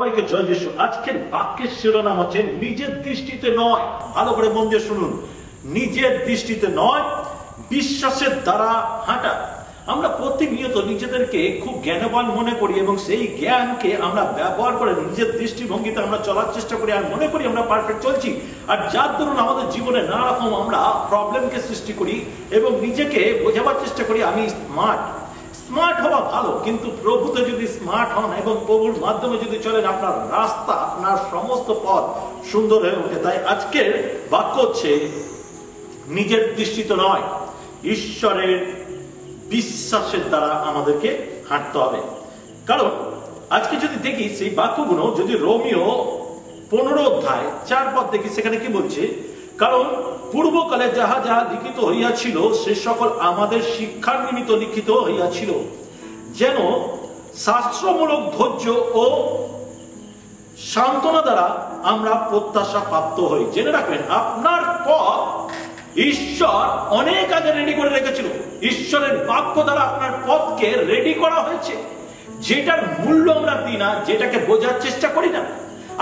সবাইকে জয় যিশু। আজকের বাক্যের শিরোনাম হচ্ছে নিজের দৃষ্টিতে নয়। ভালো করে মন দিয়ে শুনুন, নিজের দৃষ্টিতে নয়, বিশ্বাসের দ্বারা হাঁটা। আমরা প্রতিনিয়ত নিজেদেরকে খুব জ্ঞানবান মনে করি এবং সেই জ্ঞানকে আমরা ব্যবহার করে নিজের দৃষ্টিভঙ্গিতে আমরা চলার চেষ্টা করি আর মনে করি আমরা পারফেক্ট চলছি। আর যার দরুন আমাদের জীবনে নানা রকম আমরা প্রবলেমকে সৃষ্টি করি এবং নিজেকে বোঝাবার চেষ্টা করি আমি স্মার্ট। স্মার্ট হওয়া ভালো, কিন্তু প্রভুতে যদি স্মার্ট হন এবং প্রভুর মাধ্যমে যদি চলেন, আপনার রাস্তা, আপনার সমস্ত পথ সুন্দর হয়ে ওঠে। তাই আজকের বাক্য হচ্ছে নিজের দৃষ্টিতে নয়, ঈশ্বরের বিশ্বাসের দ্বারা আমাদেরকে হাঁটতে হবে। কারণ আজকে যদি দেখি সেই বাক্যগুলো, যদি রোমিও 15 অধ্যায় 4 পদ দেখি, সেখানে কি বলছে? কারণ পূর্বকালে যাহা যাহা লিখিত হইয়াছিল সে সকল আমাদের শিক্ষার নিমিত্ত লিখিত হইয়াছিল, যেন শাস্ত্রমূলক ধৈর্য ও সান্ত্বনা দ্বারা আমরা প্রত্যাশা প্রাপ্ত হই। জেনে রাখবেন, আপনার পথ ঈশ্বর অনেক আগে রেডি করে রেখেছিল। ঈশ্বরের বাক্য দ্বারা আপনার পথকে রেডি করা হয়েছে, যেটার মূল্য আমরা দিই না, যেটাকে বোঝার চেষ্টা করি না।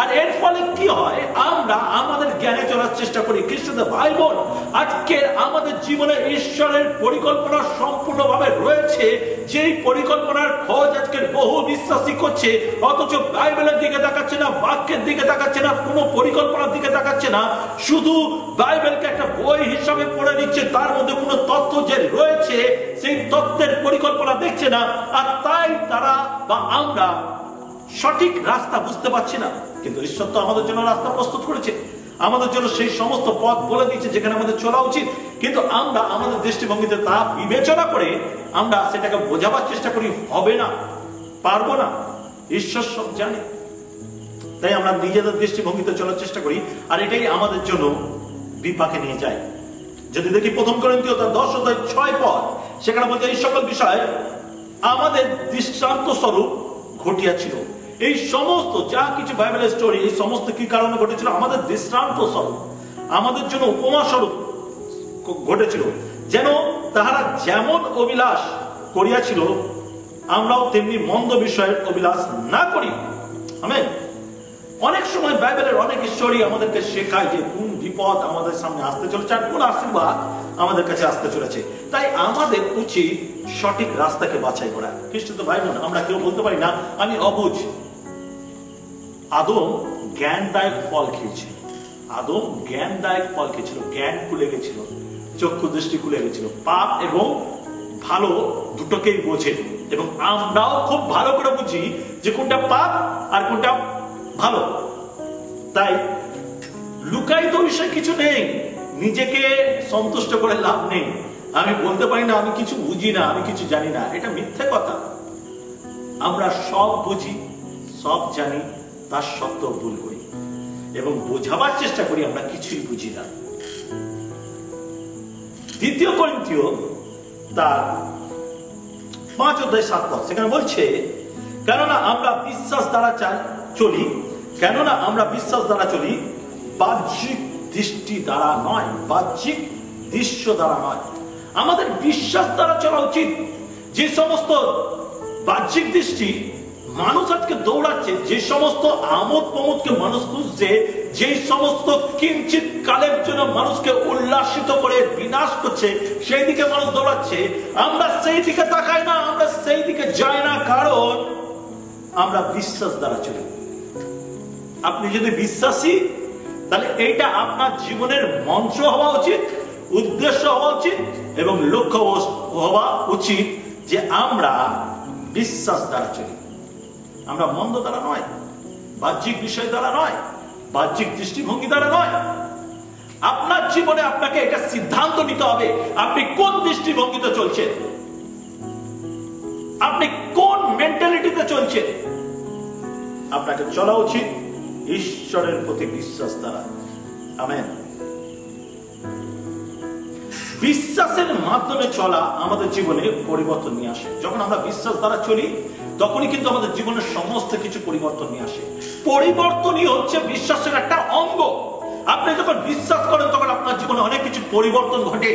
আর এর ফলে কি হয়? আমরা আমাদের জ্ঞানে চলার চেষ্টা করি। খ্রিস্টদের ভাই বোন, আজকে আমাদের জীবনে ঈশ্বরের পরিকল্পনা সম্পূর্ণভাবে রয়েছে, যেই পরিকল্পনার খোঁজ আজকের বহু বিশ্বাসী করছে, অথচ বাইবেলের দিকে তাকাচ্ছে না, বাক্যের দিকে তাকাচ্ছে না, কোনো পরিকল্পনার দিকে তাকাচ্ছে না, শুধু বাইবেলকে একটা বই হিসাবে পড়ে নিচ্ছে, তার মধ্যে কোনো তথ্য যে রয়েছে সেই তথ্যের পরিকল্পনা দেখছে না। আর তাই তারা বা আমরা সঠিক রাস্তা বুঝতে পারছি না। কিন্তু ঈশ্বর তো আমাদের জন্য রাস্তা প্রস্তুত করেছে, আমাদের জন্য সেই সমস্ত পথ বলে দিয়েছে যেখানে আমাদের চলা উচিত। কিন্তু আমরা আমাদের দৃষ্টিভঙ্গিতে তা বিবেচনা করে আমরা সেটাকে বোঝাবার চেষ্টা করি, হবে না, পারবো না। ঈশ্বর সব জানে, তাই আমরা নিজেদের দৃষ্টিভঙ্গিতে চলার চেষ্টা করি, আর এটাই আমাদের জন্য বিপাকে নিয়ে যায়। যদি দেখি 1 করিন্থীয় 10 অধ্যায় 6 পদ, সেখানে বলছে এই সকল বিষয় আমাদের দৃষ্টান্ত স্বরূপ ঘটিয়াছিল। এই সমস্ত যা কিছু বাইবেলের স্টোরি, এই সমস্ত কি কারণে ঘটেছিল? আমাদের দৃষ্টান্ত স্বরূপ, আমাদের জন্য উপমা স্বরূপ ঘটেছিল, যেন তাহারা যেমন অভিলাষ করিয়াছিল আমরাও তেমনি মন্দ বিষয়ের অভিলাষ না করি। আমেন। অনেক সময় বাইবেলের অনেক স্টোরি আমাদেরকে শেখায় যে কোন বিপদ আমাদের সামনে আসতে চলেছে আর কোন আশীর্বাদ আমাদের কাছে আসতে চলেছে। তাই আমাদের উচিত সঠিক রাস্তাকে বাছাই করা। খ্রিস্টীয় ভাই বোন, আমরা কেউ বলতে পারি না আমি অবুঝ। আদম জ্ঞানদায়ক ফল খেয়েছিল, আদম জ্ঞানদায়ক ফল খেয়েছিল, জ্ঞান খুলে গেছিল, চক্ষু দৃষ্টি খুলে গেছিল, পাপ এবং ভালো দুটোকেই বোঝে। এবং আমরাও খুব ভালো করে বুঝি যে কোনটা পাপ আর কোনটা ভালো। তাই লুকায়িত বিষয় কিছু নেই, নিজেকে সন্তুষ্ট করে লাভ নেই। আমি বলতে পারি না আমি কিছু বুঝি না, আমি কিছু জানি না, এটা মিথ্যে কথা। আমরা সব বুঝি, সব জানি, তার সত্ত্বেও ভুল করি এবং বোঝাবার চেষ্টা করি আমরা কিছুই বুঝি না। 2 করিন্থীয় তার 5 অধ্যায় 7 পদ, সেখানে বলছে কেননা আমরা বিশ্বাস দ্বারা চলি, কেননা আমরা বিশ্বাস দ্বারা চলি, বাহ্যিক দৃষ্টি দ্বারা নয়, বাহ্যিক দৃশ্য দ্বারা নয়। আমাদের বিশ্বাস দ্বারা চলা উচিত। যে সমস্ত বাহ্যিক দৃষ্টি মানুষ আজকে দৌড়াচ্ছে, যে সমস্ত আমোদ প্রমোদকে মানুষ খুঁজছে, যে সমস্ত কিঞ্চিত কালের জন্য মানুষকে উল্লাসিত করে বিনাশ করছে, সেই দিকে মানুষ দৌড়াচ্ছে। আমরা সেই দিকে তাকাই না, আমরা সেই দিকে যাই না, কারণ আমরা বিশ্বাস দ্বারা চলি। আপনি যদি বিশ্বাসী, তাহলে এইটা আপনার জীবনের মন্ত্র হওয়া উচিত, উদ্দেশ্য হওয়া উচিত এবং লক্ষ্য হওয়া উচিত যে আমরা বিশ্বাস দ্বারা চলি। আমরা মন্দ দ্বারা নয়, বাহ্যিক বিষয় দ্বারা নয়, বাহ্যিক দৃষ্টিভঙ্গি দ্বারা নয়। আপনার জীবনে আপনাকে এটা সিদ্ধান্ত নিতে হবে, আপনি কোন দৃষ্টিভঙ্গিতে চলছেন, আপনি কোন মেন্টালিটিতে চলছেন। আপনাকে চলা উচিত ঈশ্বরের প্রতি বিশ্বাস দ্বারা। আমেন। বিশ্বাসের মাধ্যমে চলা আমাদের জীবনে পরিবর্তন নিয়ে আসে। যখন আমরা বিশ্বাস দ্বারা চলি, তখনই কিন্তু আমাদের জীবনের সমস্ত কিছু পরিবর্তন নিয়ে আসে। পরিবর্তনই হচ্ছে বিশ্বাসের একটা অঙ্গ। আপনি যখন বিশ্বাস করেন, তখন আপনার জীবনে অনেক কিছু পরিবর্তন ঘটে,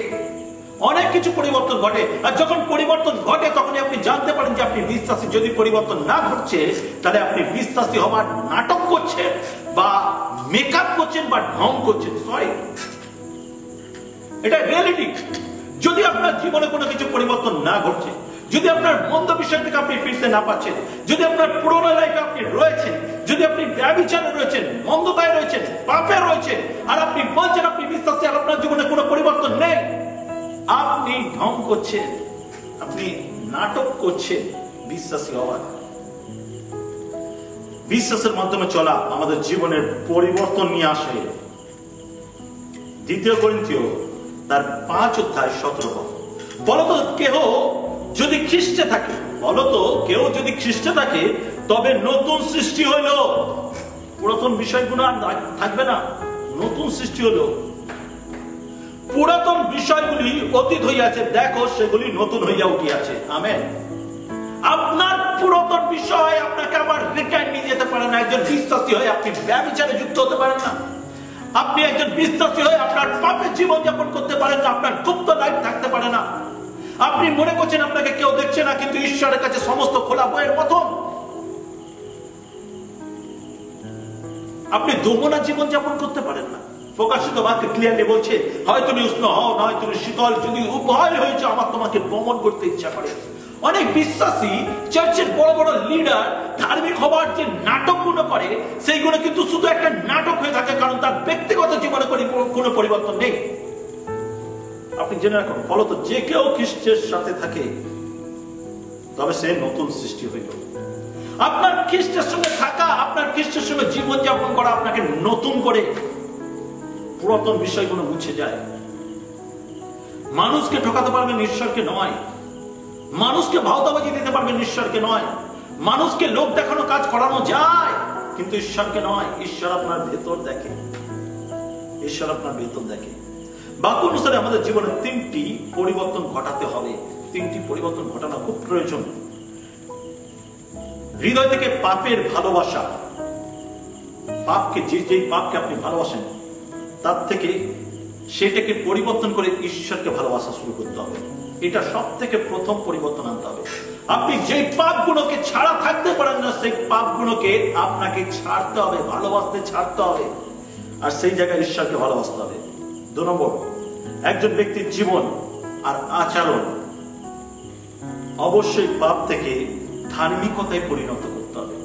অনেক কিছু পরিবর্তন ঘটে। আর যখন পরিবর্তন ঘটে তখনই আপনি জানতে পারেন যে আপনি বিশ্বাসী। যদি পরিবর্তন না ঘটছে তাহলে আপনি বিশ্বাসী হবার নাটক করছেন বা মেকআপ করছেন বা ঢং করছেন। সরি, এটা রিয়েলিটি। যদি আপনার জীবনে কোনো কিছু পরিবর্তন না ঘটছে, যদি আপনার মন্দ বিষয় থেকে আপনি ফিরতে না পাচ্ছেন, যদি আপনার পুরোনো লাইফে আপনি রয়েছেন, যদি আপনি ব্যভিচারে রয়েছেন, মন্দতায় রয়েছেন, পাপে রয়েছেন, আর আপনি বলছেন আপনি বিশ্বাসী আর আপনার জীবনে কোনো পরিবর্তন নেই, আপনি ঢং করছেন, আপনি নাটক করছেন। বিশ্বাসী হওয়ার, বিশ্বাসের মাধ্যমে চলা আমাদের জীবনের পরিবর্তন নিয়ে আসে। 2 করিন্থীয় তার 5 অধ্যায় 17 পদ। বলতো কেহ যদি খ্রিস্টে থাকে, বলতো কেউ যদি খ্রিস্টে থাকে তবে নতুন সৃষ্টি হইল। পুরাতন বিষয়গুলো আর থাকবে না, নতুন সৃষ্টি হলো। পুরাতন বিষয়গুলি অতীত হইয়াছে, দেখো সেগুলি নতুন হইয়া উঠিয়াছে। আমেন। আপনার পুরাতন বিষয় আপনাকে আবার রিটার্ন নিয়ে যেতে পারে না। একজন বিশ্বাসী হয়ে আপনি ব্যভিচারে যুক্ত হতে পারেন না। আপনি একজন বিশ্বাসী হয়ে আপনার পাপের জীবন যাপন করতে পারেন না। আপনার গুপ্ত লাইফ থাকতে পারে না। আপনি মনে করছেন আপনাকে কেউ দেখছে না, কিন্তু ঈশ্বরের কাছে সমস্ত খোলা বইয়ের মতো। আপনি দোমনা জীবন যাপন করতে পারেন না। প্রকাশিত বাক্য ক্লিয়ারলি বলছে, হয় তুমি উষ্ণ হও, নয় তুমি শীতল। যদি উভয় হয়েছে, আমার তোমাকে ভ্রমণ করতে ইচ্ছা করে। অনেক বিশ্বাসী চার্চের বড় বড় লিডার ধার্মিক হবার যে নাটকগুলো করে, সেইগুলো কিন্তু শুধু একটা নাটক হয়ে থাকে, কারণ তার ব্যক্তিগত জীবনে কোনো পরিবর্তন নেই। আপনি জেনে রাখুন, ফলত যে কেউ খ্রিস্টের সাথে থাকে তবে সে নতুন সৃষ্টি হইল। আপনার খ্রিস্টের সঙ্গে থাকা, আপনার খ্রিস্টের সঙ্গে জীবন যাপন করা আপনাকে নতুন করে, পুরাতন বিষয়গুলো মুছে যায়। মানুষকে ঠকাতে পারবেন, ঈশ্বরকে নয়। মানুষকে ভাওতাবাজি দিতে পারবেন, ঈশ্বরকে নয়। মানুষকে লোক দেখানো কাজ করানো যায়, কিন্তু ঈশ্বরকে নয়। ঈশ্বর আপনার ভেতর দেখে, ঈশ্বর আপনার ভেতর দেখে। বাক্য অনুসারে আমাদের জীবনে 3টি পরিবর্তন ঘটাতে হবে। 3টি পরিবর্তন ঘটানো খুব প্রয়োজন। হৃদয় থেকে পাপের ভালোবাসা, পাপকে যেই পাপকে আপনি ভালোবাসেন তার থেকে সেটাকে পরিবর্তন করে ঈশ্বরকে ভালোবাসা শুরু করতে হবে। এটা সব থেকে প্রথম পরিবর্তন আনতে হবে। আপনি যেই পাপগুলোকে ছাড়া থাকতে পারেন না, সেই পাপগুলোকে আপনাকে ছাড়তে হবে, ভালোবাসতে ছাড়তে হবে, আর সেই জায়গায় ঈশ্বরকে ভালোবাসতে হবে। 2 নম্বর, একজন ব্যক্তির জীবন আর আচরণ অবশ্যই পাপ থেকে ধার্মিকতায় পরিণত করতে হবে।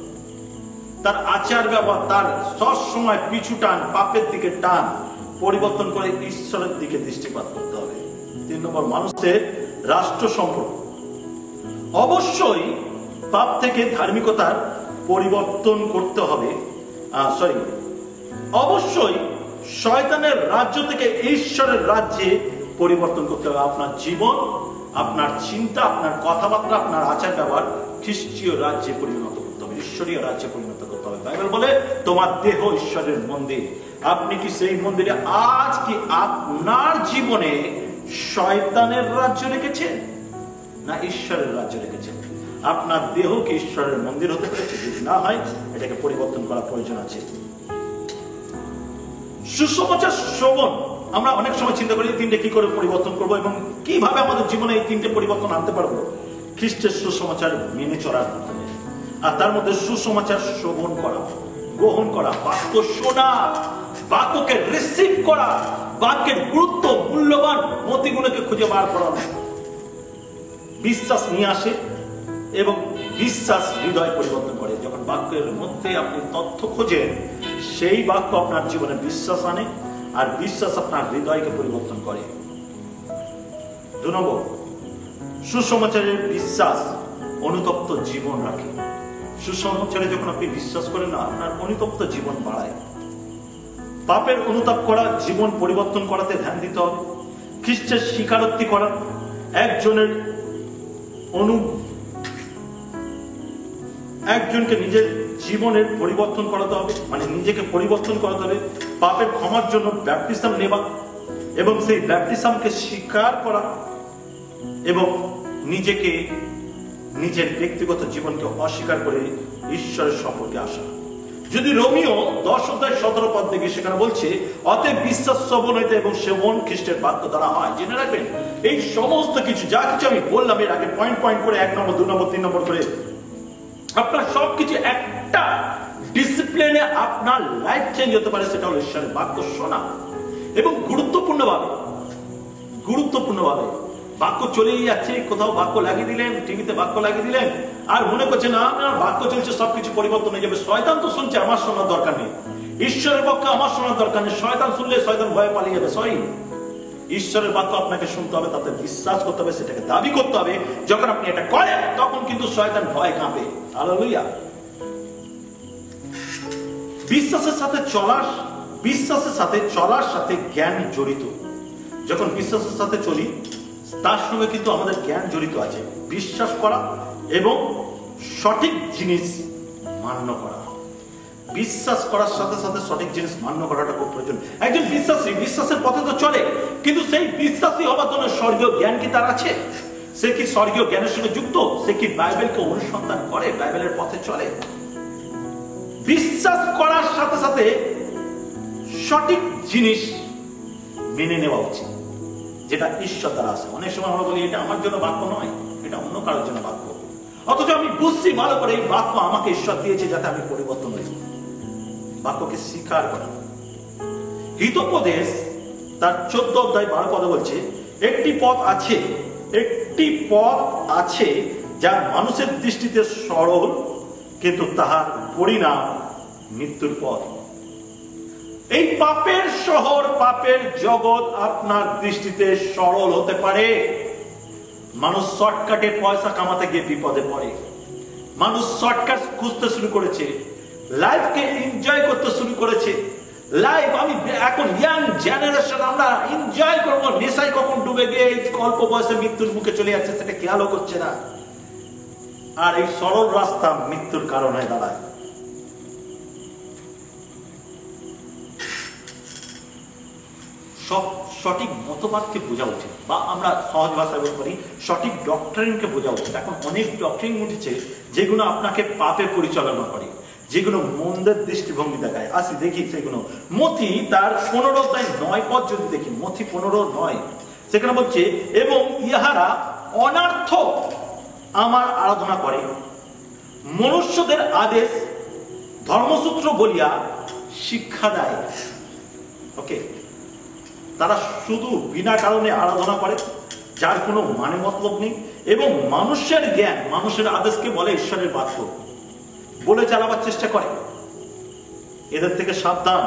তার আচার ব্যবহার, তার সব সময় পিছু টান, পাপের দিকে টান পরিবর্তন করে ঈশ্বরের দিকে দৃষ্টিপাত করতে হবে। 3 নম্বর, মানুষের রাষ্ট্র সম্পর্ক অবশ্যই পাপ থেকে ধার্মিকতার পরিবর্তন করতে হবে। অবশ্যই শয়তানের রাজ্য থেকে ঈশ্বরের রাজ্যে পরিবর্তন করতে হবে। আপনার জীবন, আপনার চিন্তা, আপনার কথাবার্তা, আপনার আচার ব্যবহার খ্রিস্টীয় রাজ্যে পরিণত করতে হবে, ঈশ্বরীয় রাজ্যে পরিণত করতে হবে। বাইবেল বলে তোমার দেহ ঈশ্বরের মন্দির। আপনি কি সেই মন্দিরে আজ কি আপনার জীবনে শয়তানের রাজ্য রেখেছেন না ঈশ্বরের রাজ্য রেখেছেন? আপনার দেহ কি ঈশ্বরের মন্দির হতে পেরেছে? যদি না হয়, এটাকে পরিবর্তন করা প্রয়োজন আছে। সুসমাচার শ্রবণ, আমরা অনেক সময় চিন্তা করি 3টে কি করে পরিবর্তন করব এবং কিভাবে আমাদের জীবনে এই 3টে পরিবর্তন আনতে পারবো। খ্রিস্টের সুসমাচার মেনে চলার মাধ্যমে, আর তার মধ্যে সুসমাচার শ্রবণ করা, গ্রহণ করা, বাক্য শোনা, বাক্যকে রিসিভ করা, বাক্যের গুরুত্ব, মূল্যবান মতিগুলোকে খুঁজে বার করানো। বিশ্বাস নিয়ে আসে এবং বিশ্বাস হৃদয় পরিবর্তন করে। যখন বাক্যের মধ্যে আপনি তথ্য খোঁজেন, সেই বাক্য আপনার জীবনে বিশ্বাস আনে, আর বিশ্বাস আপনার হৃদয়কে পরিবর্তন করে। 2 নম্বর, সুসমাচারের বিশ্বাস অনুতপ্ত জীবন রাখে। সুসমাচারে যখন আপনি বিশ্বাস করেন না, আপনার অনুতপ্ত জীবন বাড়ায়। পাপের অনুতাপ করা, জীবন পরিবর্তন করাতে ধ্যান দিতে হবে। খ্রিস্টের স্বীকারোক্তি করা, একজনকে নিজের জীবনের পরিবর্তন করাতে হবে, মানে নিজেকে পরিবর্তন করাতে হবে। পাপের ক্ষমার জন্য ব্যাপটিজম নেওয়া এবং সেই ব্যাপটিজমকে স্বীকার করা এবং নিজেকে, নিজের ব্যক্তিগত জীবনকে অস্বীকার করে ঈশ্বরের সম্পর্কে আসা। যদি রোমিও 10:17 দেখি, সেখানে বলছে অতএব বিশ্বাস শ্রবণ হইতে এবং সেবন খ্রিস্টের বাক্য দ্বারা হয়। জেনে রাখবেন এই সমস্ত কিছু যা কিছু আমি বললাম এর আগে পয়েন্ট পয়েন্ট করে 1 নম্বর 2 নম্বর 3 নম্বর করে আপনার সবকিছু একটা ডিসিপ্লিনে আপনার লাইফ চেঞ্জ হতে পারে। সেটা হলো ঈশ্বরের বাক্য শোনা এবং গুরুত্বপূর্ণভাবে বাক্য চলেই যাচ্ছে, কোথাও বাক্য লাগিয়ে দিলেন, টিভিতে বাক্য লাগিয়ে দিলেন, আর মনে করছে না আপনার বাক্য চলছে সবকিছু পরিবর্তন হয়ে যাবে। শয়তান তো শুনছে, আমার শোনার দরকার নেই। ঈশ্বরের বাক্য আমার শোনার দরকার নেই। শয়তান শুনলে শয়তান ভয়ে পালিয়ে যাবে। সরি, ঈশ্বরের বাক্য আপনাকে শুনতে হবে, তাতে বিশ্বাস করতে হবে, সেটাকে দাবি করতে হবে। যখন আপনি এটা করেন তখন কিন্তু শয়তান ভয় কাঁপে। হালেলুয়া। বিশ্বাসের সাথে চলার সাথে জ্ঞান জড়িত। যখন বিশ্বাসের সাথে চলি তার সঙ্গে কিন্তু আমাদের জ্ঞান জড়িত আছে। বিশ্বাস করা এবং সঠিক জিনিস মান্য করা। বিশ্বাস করার সাথে সাথে সঠিক জিনিস মান্য করাটা খুব প্রয়োজন। একজন বিশ্বাসী বিশ্বাসের পথে তো চলে, কিন্তু সেই বিশ্বাসী হবার জন্য স্বর্গীয় জ্ঞান কি তার আছে? সে কি স্বর্গীয় জ্ঞানের সঙ্গে যুক্ত? সে কি বাইবেলকে অনুসন্ধান করে, বাইবেলের পথে চলে? বিশ্বাস করার সাথে সাথে সঠিক জিনিস মেনে নেওয়া উচিত, যেটা ঈশ্বর দ্বারা আসে। অনেক সময় আমরা বলি এটা আমার জন্য বাক্য নয়, এটা অন্য কারোর জন্য বাক্য, অথচ আমি বুঝছি ভালো করে এই বাক্য আমাকে ঈশ্বর দিয়েছে যাতে আমি পরিবর্তন হই। বাক্যকে স্বীকার করা। হিতোপদেশ তার 14:12 বলছে একটি পথ আছে যা মানুষের দৃষ্টিতে সরল, কিন্তু তাহার পরিণাম মৃত্যুর পথ। এই পাপের শহর, পাপের জগৎ আপনার দৃষ্টিতে সরল হতে পারে। মানুষ শর্টকাটে পয়সা কামাতে গিয়ে বিপদে পড়ে। মানুষ শর্টকাট খুঁজতে শুরু করেছে, লাইফকে এনজয় করতে শুরু করেছে। লাইফ আমি এখন ইয়াং জেনারেশন, আমরা এনজয় করবো, নেশায় কখন ডুবে গিয়ে অল্প বয়সে মৃত্যুর মুখে চলে যাচ্ছে সেটা খেয়ালও করছে না। আর এই সরল রাস্তা মৃত্যুর কারণ হয়ে দাঁড়ায়। সঠিক মতবাদকে বোঝা উচিত, বা আমরা সহজ ভাষায় বলতে পারি সঠিক ডক্টরিনকে বোঝা উচিত। এখন অনেক ডক্টরিন উঠেছে যেগুলো আপনাকে পাপে পরিচালনা করে, যেগুলো মন্দের দৃষ্টিভঙ্গি দেখায়। আসি দেখি সেগুলো। মথি তার 15:9 যদি দেখি, মথি 15:9 সেখানে বলছে এবং ইহারা অনার্থ আমার আরাধনা করে, মনুষ্যদের আদেশ ধর্মসূত্র বলিয়া শিক্ষা দেয়। ওকে, তারা শুধু বিনা কারণে আরাধনা করে, যার কোনো মানে মতলব নেই, এবং মানুষের জ্ঞান, মানুষের আদেশকে বলে ঈশ্বরের বাক্য বলে চালাবার চেষ্টা করে। এদের থেকে সাবধান।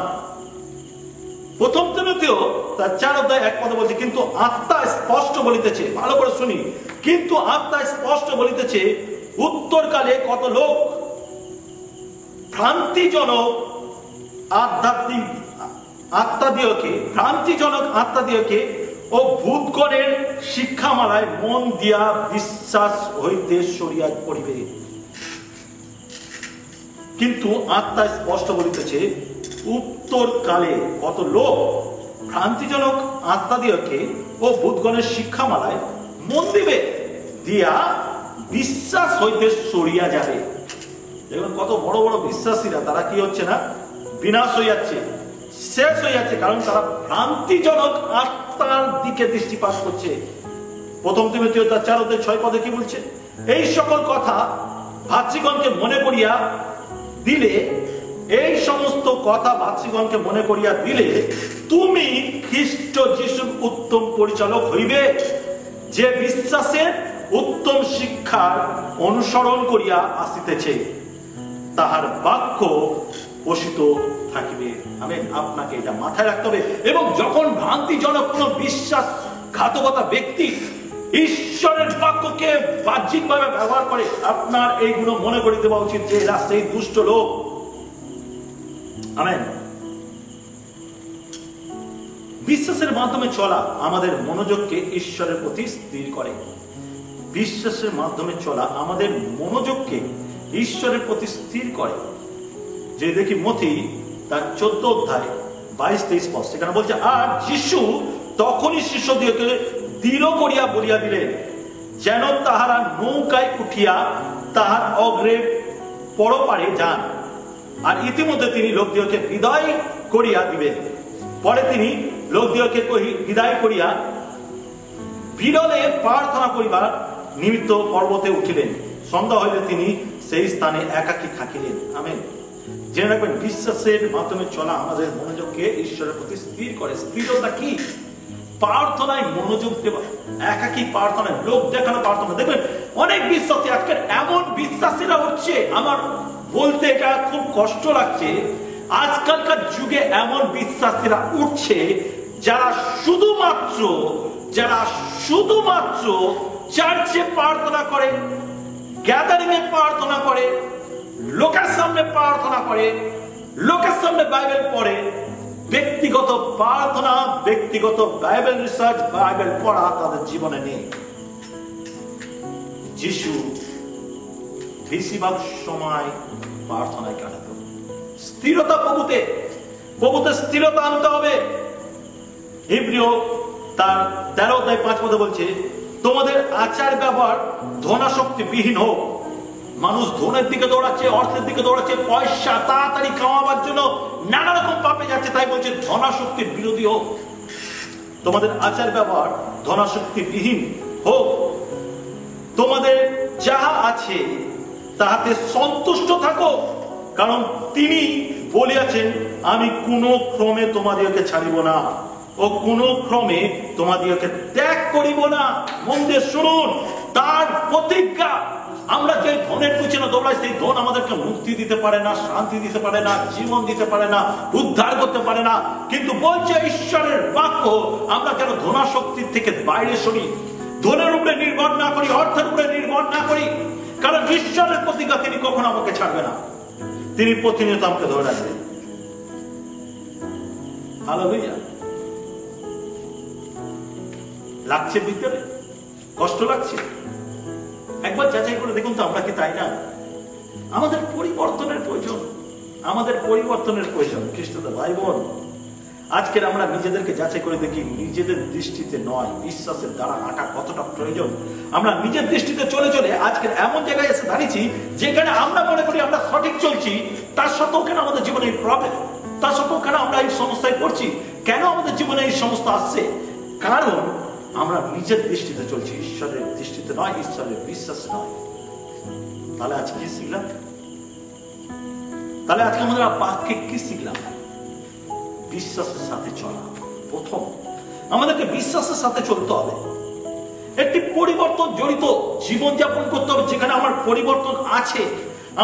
প্রথম তিমোথেও তার 4:1 বলছে কিন্তু আত্মা স্পষ্ট বলিতেছে, ভালো করে শুনি, কিন্তু আত্মা স্পষ্ট বলিতেছে উত্তরকালে কত লোক ভ্রান্তিজনক আত্মাদিওকে ও ভূতগণের শিক্ষামালায় মন দিয়া বিশ্বাস হইতে সরিয়া পড়িবে। কিন্তু আত্মা স্পষ্ট বলিতেছে উত্তরকালে কত লোক ভ্রান্তিজনক আত্মাদিওকে ও ভূতগণের শিক্ষামালায় মন দিবে, দিয়া বিশ্বাস হইতে সরিয়া যাবে। দেখুন কত বড় বড় বিশ্বাসীরা, তারা কি হচ্ছে না, বিনাশ হয়ে যাচ্ছে, শেষ হয়ে যাচ্ছে, কারণ তারা ভ্রান্তিজনক আত্মার দিকে দৃষ্টিপাত করছে। প্রথম তিমোথেও তার 4:6 কি বলছে? এই সকল কথা ভাতৃগণকে মনে করিয়া দিলে, এই সমস্ত কথা ভাতৃগণকে মনে করিয়া দিলে তুমি খ্রিস্ট যিশুর উত্তম পরিচালক হইবে, যে বিশ্বাসের উত্তম শিক্ষার অনুসরণ করিয়া আসিতেছে, তাহার বাক্য পোষিত থাকিবে। আপনাকে এটা মাথায় রাখতে হবে। এবং যখন ভ্রান্তিজনক কোন বিশ্বাসঘাতকতা ব্যক্তি ঈশ্বরের বাক্যকে বাহ্যিকভাবে ব্যবহার করে, আপনার এইগুলো মনে করে দেওয়া উচিত যে এরা সেই দুষ্ট লোক। আমেন। বিশ্বাসের মাধ্যমে চলা আমাদের মনোযোগকে ঈশ্বরের প্রতি স্থির করে। বিশ্বাসের মাধ্যমে চলা আমাদের মনোযোগকে ঈশ্বরের প্রতি স্থির করে। যে দেখি মথি তার 14:22-23 সেখানে বলছে আর যিশু তখনই শিষ্যদিগকে দৃঢ় করিয়া বলিয়া দিলেন যেন তাহারা নৌকায় উঠিয়া তাহার অগ্রে পরপারে যান আর ইতিমধ্যে তিনি লোকদিওকে বিদায় করিয়া দিবেন। পরে তিনি লোকদিওকে বিদায় করিয়া বিরলে প্রার্থনা করিবার নিমিত্ত পর্বতে উঠিলেন। সন্ধ্যা হইলে তিনি সেই স্থানে একাকী থাকিলেন। আমেন। জেনে রাখবেন, বিশ্বাসের মাধ্যমে চলা আমাদের মনোযোগকে ঈশ্বরের প্রতি স্থির করে। স্থিরতা কি? প্রার্থনায় মনোযোগ দেওয়া, একাকী প্রার্থনায়, লোক দেখানো প্রার্থনা। দেখবেন অনেক বিশ্বাসী, আজকের এমন বিশ্বাসীরা উঠছে, আমার বলতে এটা খুব কষ্ট লাগছে, আজকালকার যুগে এমন বিশ্বাসীরা উঠছে যারা শুধুমাত্র চার্চে প্রার্থনা করে, গ্যাদারিং এ প্রার্থনা করে, লোকের সামনে প্রার্থনা করে, লোকের সামনে বাইবেল পড়ে, ব্যক্তিগত প্রার্থনা, ব্যক্তিগত বাইবেল রিসার্চ, বাইবেল পড়া তাদের জীবনে নেই। যিশু বেশিরভাগ সময় প্রার্থনায় কাটাত। স্থিরতা প্রভুতে স্থিরতা আনতে হবে। ইব্রিয় তার 13:5 বলছে, তোমাদের আচার ব্যবহার ধনাসক্তি বিহীন হোক। মানুষ ধনের দিকে দৌড়াচ্ছে, অর্থের দিকে দৌড়াচ্ছে, পয়সা তাড়াতাড়ি কামাবার জন্য নানা রকম পাপে যাচ্ছে। তাই বলছে ধনাসক্তির বিরোধী হোক। তোমাদের আচার ব্যবহার ধনাসক্তি বিহীন হোক। তোমাদের যাহা আছে তাহাতে সন্তুষ্ট থাকো, কারণ তিনি বলিয়াছেন, আমি কোন ক্রমে তোমাদিওকে ছাড়িব না ও কোন ক্রমে তোমাদিওকে ত্যাগ করিব না। মন দিয়ে শুনুন, তার প্রতিজ্ঞা। আমরা যে ধনের পিছনে দৌড়াই, সেই ধন আমাদেরকে মুক্তি দিতে পারে না, শান্তি দিতে পারে না, জীবন দিতে পারে না, উদ্ধার করতে পারে না। কিন্তু বলছে ঈশ্বরের বাক্য, আমরা যেন ধনাশক্তির থেকে বাইরে সরি, ধনের উপরে নির্ভর না করি, অর্থের উপরে নির্ভর না করি। কারণ ঈশ্বরের প্রতিজ্ঞা, তিনি কখনো আমাকে ছাড়বে না, তিনি প্রতিনিয়ত আমাকে ধরে রাখবেন। হালেলুয়া। লাগছে ভিতরে কষ্ট লাগছে, একবার যাচাই করে দেখুন তো আমরা কি তাই না? আমাদের পরিবর্তনের প্রয়োজন, আমাদের পরিবর্তনের প্রয়োজন। খ্রিস্টদের ভাই বোন, আজকের আমরা নিজেদেরকে যাচাই করে দেখি, নিজেদের দৃষ্টিতে নয়, বিশ্বাসের দ্বারা হাঁটা কতটা প্রয়োজন। আমরা নিজের দৃষ্টিতে চলে চলে আজকের এমন জায়গায় এসে দাঁড়িয়েছি যেখানে আমরা মনে করি আমরা সঠিক চলছি, তার সত্ত্বেও কেন আমাদের জীবনে এই প্রবলেম, তার সত্ত্বেও কেন আমরা এই সমস্যায় পড়ছি, কেন আমাদের জীবনে এই সমস্যা আসছে? কারণ আমরা নিজের দৃষ্টিতে চলছি, ঈশ্বরের দৃষ্টিতে নয়, ঈশ্বরের বিশ্বাসে নয়। তাহলে আজকে কি শিখলাম? তাহলে আজকে আমাদের বাক্যে কি শিখলাম? বিশ্বাসের সাথে চলা। প্রথম আমাদেরকে বিশ্বাসের সাথে চলতে হবে। একটি পরিবর্তন জড়িত জীবনযাপন করতে হবে, যেখানে আমার পরিবর্তন আছে,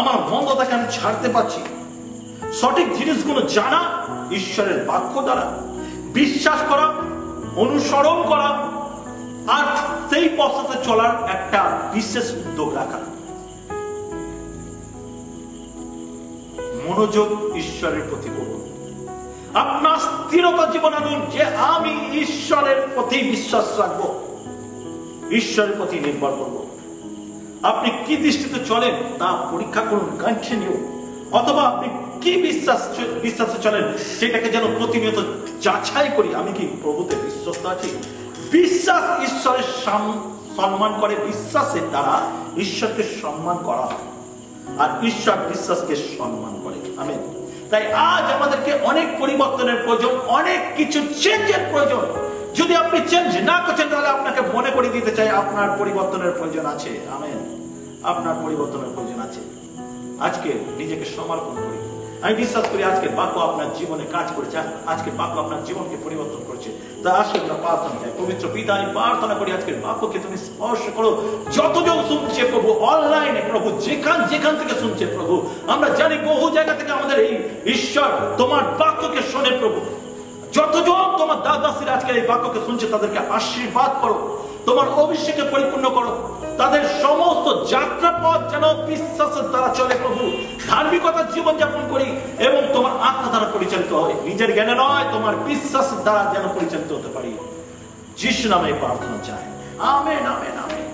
আমার মন্দতাকে আমি ছাড়তে পারছি। সঠিক জিনিসগুলো জানা, ঈশ্বরের বাক্য দ্বারা বিশ্বাস করা, অনুসরণ করা, আর সেই পথে চলার একটা বিশেষ উদ্যোগ রাখা। মনোযোগ ঈশ্বরের প্রতি করুন। আপনার স্থিরতা জীবন আনুন, যে আমি ঈশ্বরের প্রতি বিশ্বাস রাখবো, ঈশ্বরের প্রতি নির্ভর করব। আপনি কি দৃষ্টিতে চলেন তা পরীক্ষা করুন, কন্টিনিউ। অথবা আপনি কি বিশ্বাসে চলেন সেটাকে যেন প্রতিনিয়ত যাচাই করি, আমি কি প্রভুতে বিশ্বস্ত আছি। বিশ্বাস ঈশ্বরের সম্মান করে, বিশ্বাসের দ্বারা ঈশ্বরকে সম্মান করা হয়, আর ঈশ্বর বিশ্বাসকে সম্মান করে। আমেন। তাই আজ আমাদেরকে অনেক পরিবর্তনের প্রয়োজন, অনেক কিছু চেঞ্জের প্রয়োজন। যদি আপনি চেঞ্জ না করছেন, তাহলে আপনাকে মনে করে দিতে চাই আপনার পরিবর্তনের প্রয়োজন আছে। আমেন। আপনার পরিবর্তনের প্রয়োজন আছে। আজকে নিজেকে সমর্পণ করি। আমি বিশ্বাস করি আজকের বাক্য আপনার জীবনে কাজ করেছে, আজকের বাক্য আপনার জীবনকে পরিবর্তন করছে। তা আসলে আমরা প্রার্থনা চাই। পবিত্র পিতা, আমি প্রার্থনা করি আজকের বাক্যকে তুমি স্পর্শ করো। যতজন শুনছে প্রভু অনলাইনে, প্রভু যেখান থেকে শুনছে প্রভু, আমরা জানি বহু জায়গা থেকে আমাদের এই ঈশ্বর তোমার বাক্যকে শোনে প্রভু। যতজন তোমার দাসদাসীরা আজকের এই বাক্যকে শুনছে, তাদেরকে আশীর্বাদ করো, তোমার অভিষেকে পরিপূর্ণ করো। তাদের সমস্ত যাত্রাপথ যেন বিশ্বাসের দ্বারা চলে প্রভু, ধার্মিকতার জীবনযাপন করি এবং তোমার আত্মা দ্বারা পরিচালিত হয়। নিজের জ্ঞানে নয়, তোমার বিশ্বাসের দ্বারা যেন পরিচালিত হতে পারি। যিশু নামে প্রার্থনা চাই। Amen, amen, amen.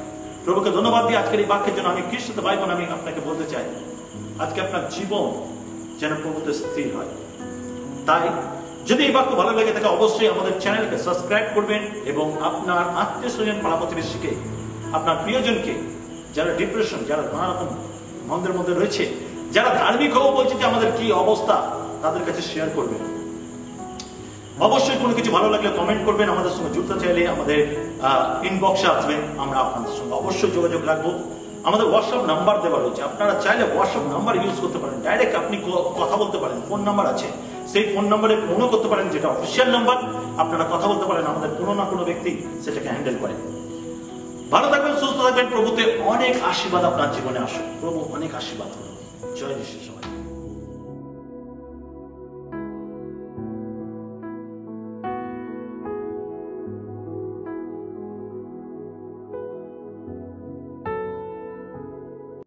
প্রভুকে ধন্যবাদ দিই আজকের এই বাক্যের জন্য। আমি খ্রিস্ট ভাই বোন, আমি আপনাকে বলতে চাই, আজকে আপনার জীবন যেন প্রভুতে স্থির হয়। তাই যদি এই বাক্য ভালো লেগে থাকে, অবশ্যই আমাদের চ্যানেলকে সাবস্ক্রাইব করবেন এবং আপনার আত্মীয় স্বজন, পাড়া প্রতিবেশীকে, আপনার প্রিয়জনকে, যারা ডিপ্রেশন, যারা নানা রকম মন্দের মধ্যে রয়েছে, যারা ধার্মিক হও বলছে যে আমাদের কি অবস্থা, তাদের কাছে শেয়ার করবেন। অবশ্যই কোনো কিছু ভালো লাগলে কমেন্ট করবেন, আমাদের সঙ্গে যুক্ত চাইলে আমাদের ইনবক্সে আসবেন, আমরা আপনাদের সঙ্গে অবশ্যই যোগাযোগ রাখবো। আমাদের হোয়াটসঅ্যাপ নাম্বার দেওয়া রয়েছে, আপনারা চাইলে হোয়াটসঅ্যাপ নাম্বার ইউজ করতে পারেন, ডাইরেক্ট আপনি কথা বলতে পারেন। ফোন নাম্বার আছে, সেই ফোন নাম্বারে ফোনও করতে পারেন, যেটা অফিসিয়াল নাম্বার। আপনারা কথা বলতে পারেন, আমাদের কোনো না কোনো ব্যক্তি সেটাকে হ্যান্ডেল করে। ভালো থাকবেন, সুস্থ থাকবেন, প্রভুতে অনেক আশীর্বাদ আপনার জীবনে আসুক। প্রভু অনেক আশীর্বাদ করুন। জয় যিশু সবাই।